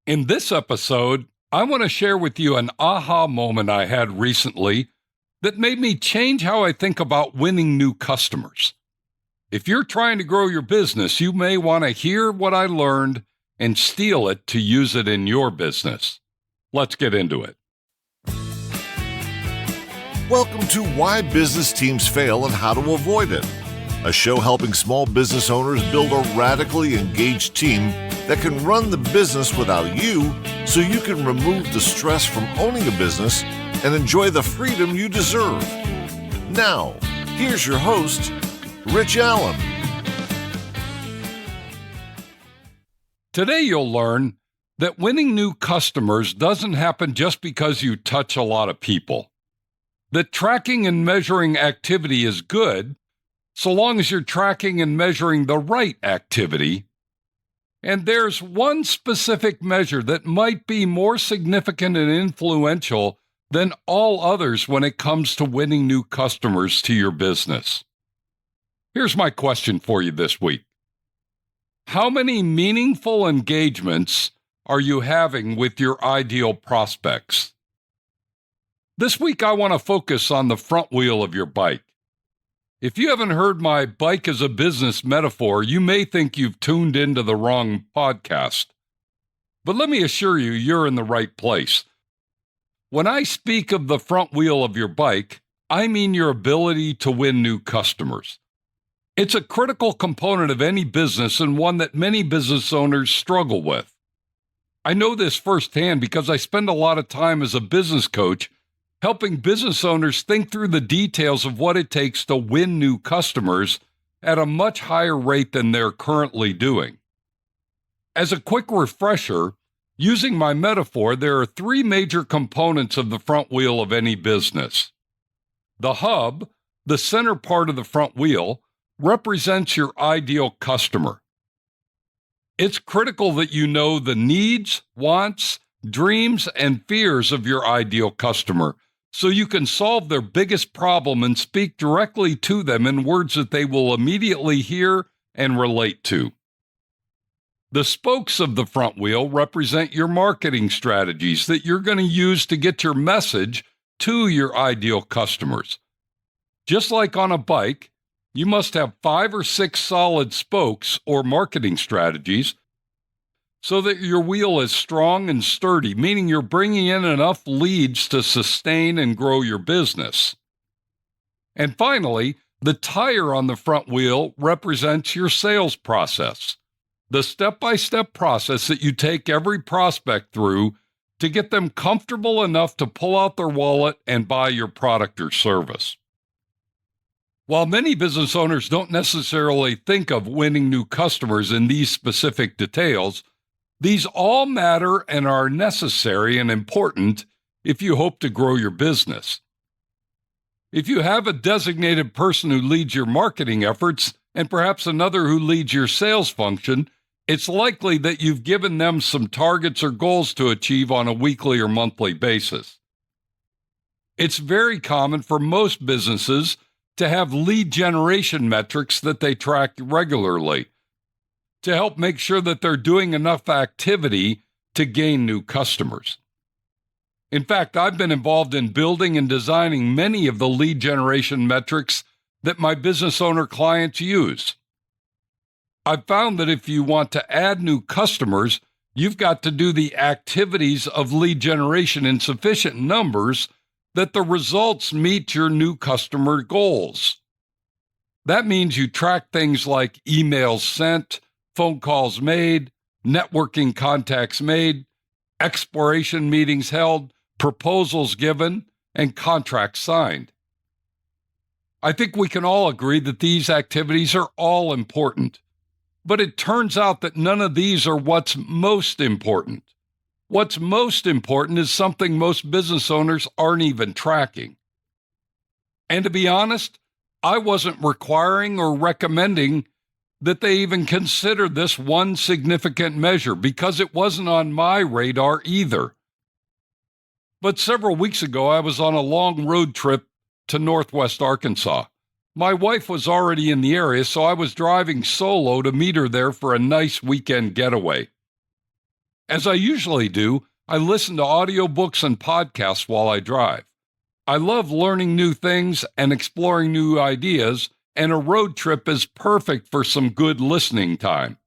In this episode, I want to share with you an aha moment I had recently that made me change how I think about winning new customers. If you're trying to grow your business, you may want to hear what I learned and steal it to use it in your business. Let's get into it. Welcome to Why Business Teams Fail and How to Avoid It, a show helping small business owners build a radically engaged team that can run the business without you so you can remove the stress from owning a business and enjoy the freedom you deserve. Now, here's your host, Rich Allen. Today you'll learn that winning new customers doesn't happen just because you touch a lot of people. That tracking and measuring activity is good, so long as you're tracking and measuring the right activity. And there's one specific measure that might be more significant and influential than all others when it comes to winning new customers to your business. Here's my question for you this week. How many meaningful engagements are you having with your ideal prospects? This week, I want to focus on the front wheel of your bike. If you haven't heard my bike as a business metaphor, you may think you've tuned into the wrong podcast. But let me assure you, you're in the right place. When I speak of the front wheel of your bike, I mean your ability to win new customers. It's a critical component of any business and one that many business owners struggle with. I know this firsthand because I spend a lot of time as a business coach helping business owners think through the details of what it takes to win new customers at a much higher rate than they're currently doing. As a quick refresher, using my metaphor, there are three major components of the front wheel of any business. The hub, the center part of the front wheel, represents your ideal customer. It's critical that you know the needs, wants, dreams, and fears of your ideal customer, so you can solve their biggest problem and speak directly to them in words that they will immediately hear and relate to. The spokes of the front wheel represent your marketing strategies that you're going to use to get your message to your ideal customers. Just like on a bike, you must have 5 or 6 solid spokes or marketing strategies so that your wheel is strong and sturdy, meaning you're bringing in enough leads to sustain and grow your business. And finally, the tire on the front wheel represents your sales process, the step-by-step process that you take every prospect through to get them comfortable enough to pull out their wallet and buy your product or service. While many business owners don't necessarily think of winning new customers in these specific details, these all matter and are necessary and important if you hope to grow your business. If you have a designated person who leads your marketing efforts and perhaps another who leads your sales function, it's likely that you've given them some targets or goals to achieve on a weekly or monthly basis. It's very common for most businesses to have lead generation metrics that they track regularly, to help make sure that they're doing enough activity to gain new customers. In fact, I've been involved in building and designing many of the lead generation metrics that my business owner clients use. I've found that if you want to add new customers, you've got to do the activities of lead generation in sufficient numbers that the results meet your new customer goals. That means you track things like emails sent, phone calls made, networking contacts made, exploration meetings held, proposals given, and contracts signed. I think we can all agree that these activities are all important, but it turns out that none of these are what's most important. What's most important is something most business owners aren't even tracking. And to be honest, I wasn't requiring or recommending that they even consider this one significant measure because it wasn't on my radar either. But several weeks ago, I was on a long road trip to Northwest Arkansas. My wife was already in the area, so I was driving solo to meet her there for a nice weekend getaway. As I usually do, I listen to audiobooks and podcasts while I drive. I love learning new things and exploring new ideas, and a road trip is perfect for some good listening time.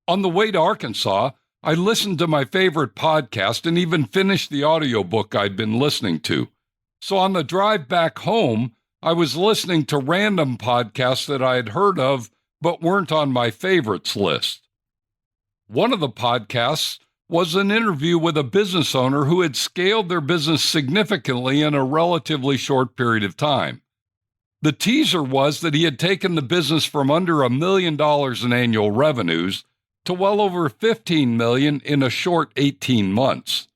On the way to Arkansas, I listened to my favorite podcast and even finished the audiobook I'd been listening to. So on the drive back home, I was listening to random podcasts that I had heard of but weren't on my favorites list. One of the podcasts was an interview with a business owner who had scaled their business significantly in a relatively short period of time. The teaser was that he had taken the business from under $1 million in annual revenues to well over $15 million in a short 18 months.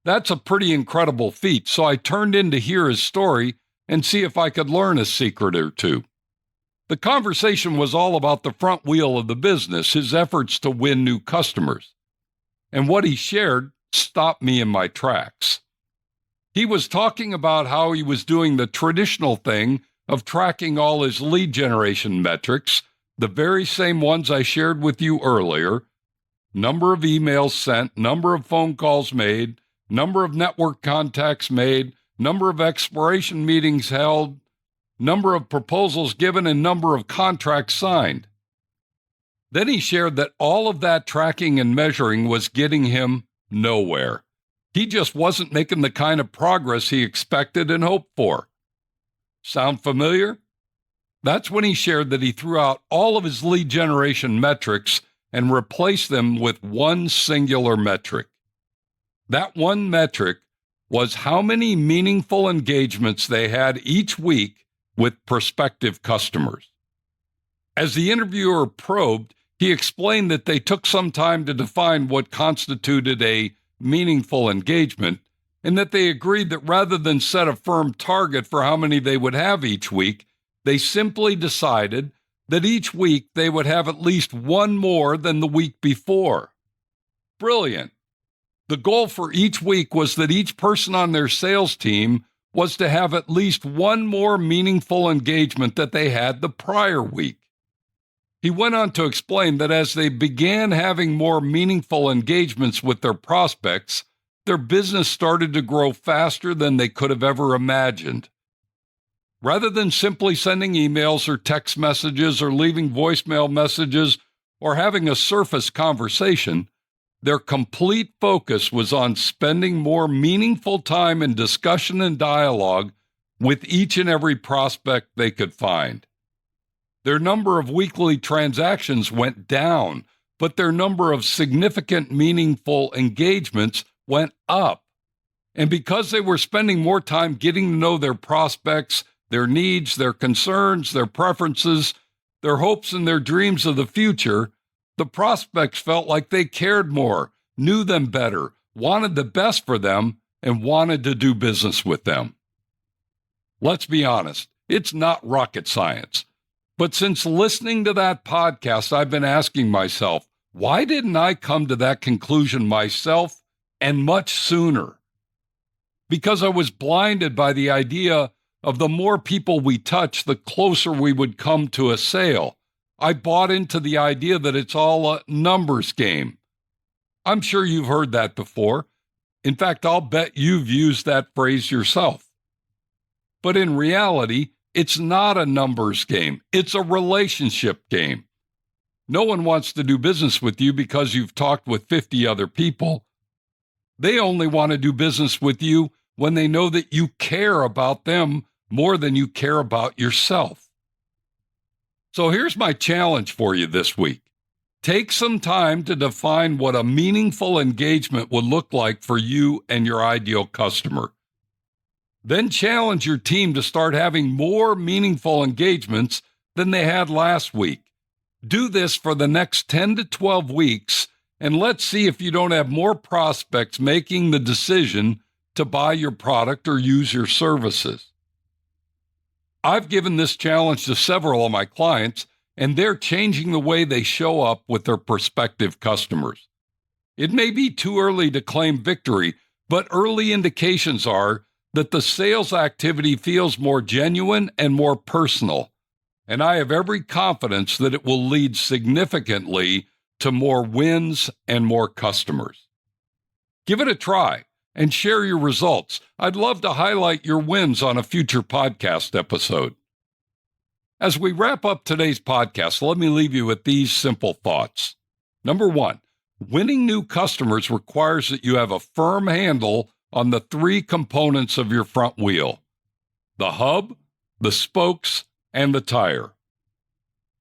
That's a pretty incredible feat, so I turned in to hear his story and see if I could learn a secret or two. The conversation was all about the front wheel of the business, his efforts to win new customers. And what he shared stopped me in my tracks. He was talking about how he was doing the traditional thing of tracking all his lead generation metrics, the very same ones I shared with you earlier: number of emails sent, number of phone calls made, number of network contacts made, number of exploration meetings held, number of proposals given, and number of contracts signed. Then he shared that all of that tracking and measuring was getting him nowhere. He just wasn't making the kind of progress he expected and hoped for. Sound familiar? That's when he shared that he threw out all of his lead generation metrics and replaced them with one singular metric. That one metric was how many meaningful engagements they had each week with prospective customers. As the interviewer probed, he explained that they took some time to define what constituted a meaningful engagement, and that they agreed that rather than set a firm target for how many they would have each week, they simply decided that each week they would have at least one more than the week before. Brilliant. The goal for each week was that each person on their sales team was to have at least one more meaningful engagement that they had the prior week. He went on to explain that as they began having more meaningful engagements with their prospects, their business started to grow faster than they could have ever imagined. Rather than simply sending emails or text messages or leaving voicemail messages or having a surface conversation, their complete focus was on spending more meaningful time in discussion and dialogue with each and every prospect they could find. Their number of weekly transactions went down, but their number of significant, meaningful engagements went up. And because they were spending more time getting to know their prospects, their needs, their concerns, their preferences, their hopes, and their dreams of the future, the prospects felt like they cared more, knew them better, wanted the best for them, and wanted to do business with them. Let's be honest, it's not rocket science. But since listening to that podcast, I've been asking myself, why didn't I come to that conclusion myself and much sooner? Because I was blinded by the idea of the more people we touch, the closer we would come to a sale. I bought into the idea that it's all a numbers game. I'm sure you've heard that before. In fact, I'll bet you've used that phrase yourself. But in reality, it's not a numbers game. It's a relationship game. No one wants to do business with you because you've talked with 50 other people. They only want to do business with you when they know that you care about them more than you care about yourself. So here's my challenge for you this week. Take some time to define what a meaningful engagement would look like for you and your ideal customer. Then challenge your team to start having more meaningful engagements than they had last week. Do this for the next 10 to 12 weeks, and let's see if you don't have more prospects making the decision to buy your product or use your services. I've given this challenge to several of my clients, and they're changing the way they show up with their prospective customers. It may be too early to claim victory, but early indications are that the sales activity feels more genuine and more personal, and I have every confidence that it will lead significantly to more wins and more customers. Give it a try and share your results. I'd love to highlight your wins on a future podcast episode. As we wrap up today's podcast, let me leave you with these simple thoughts. Number one, winning new customers requires that you have a firm handle on the three components of your front wheel: the hub, the spokes, and the tire.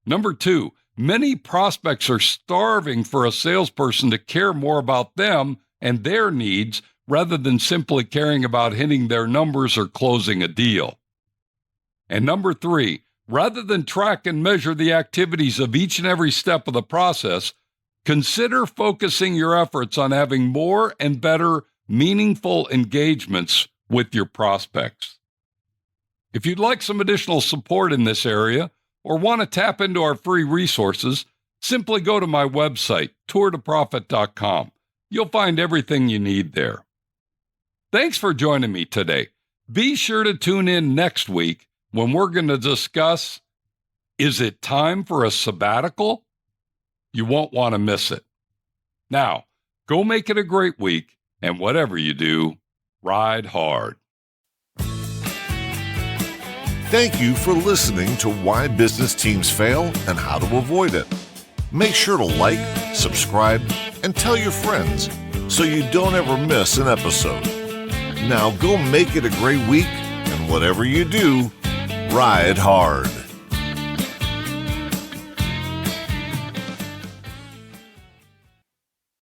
Number two, many prospects are starving for a salesperson to care more about them and their needs rather than simply caring about hitting their numbers or closing a deal. And number three, rather than track and measure the activities of each and every step of the process, consider focusing your efforts on having more and better meaningful engagements with your prospects. If you'd like some additional support in this area or want to tap into our free resources, simply go to my website, tourtoprofit.com. You'll find everything you need there. Thanks for joining me today. Be sure to tune in next week when we're going to discuss, is it time for a sabbatical? You won't want to miss it. Now, go make it a great week, and whatever you do, ride hard. Thank you for listening to Why Business Teams Fail and How to Avoid It. Make sure to like, subscribe, and tell your friends so you don't ever miss an episode. Now go make it a great week, and whatever you do, ride hard.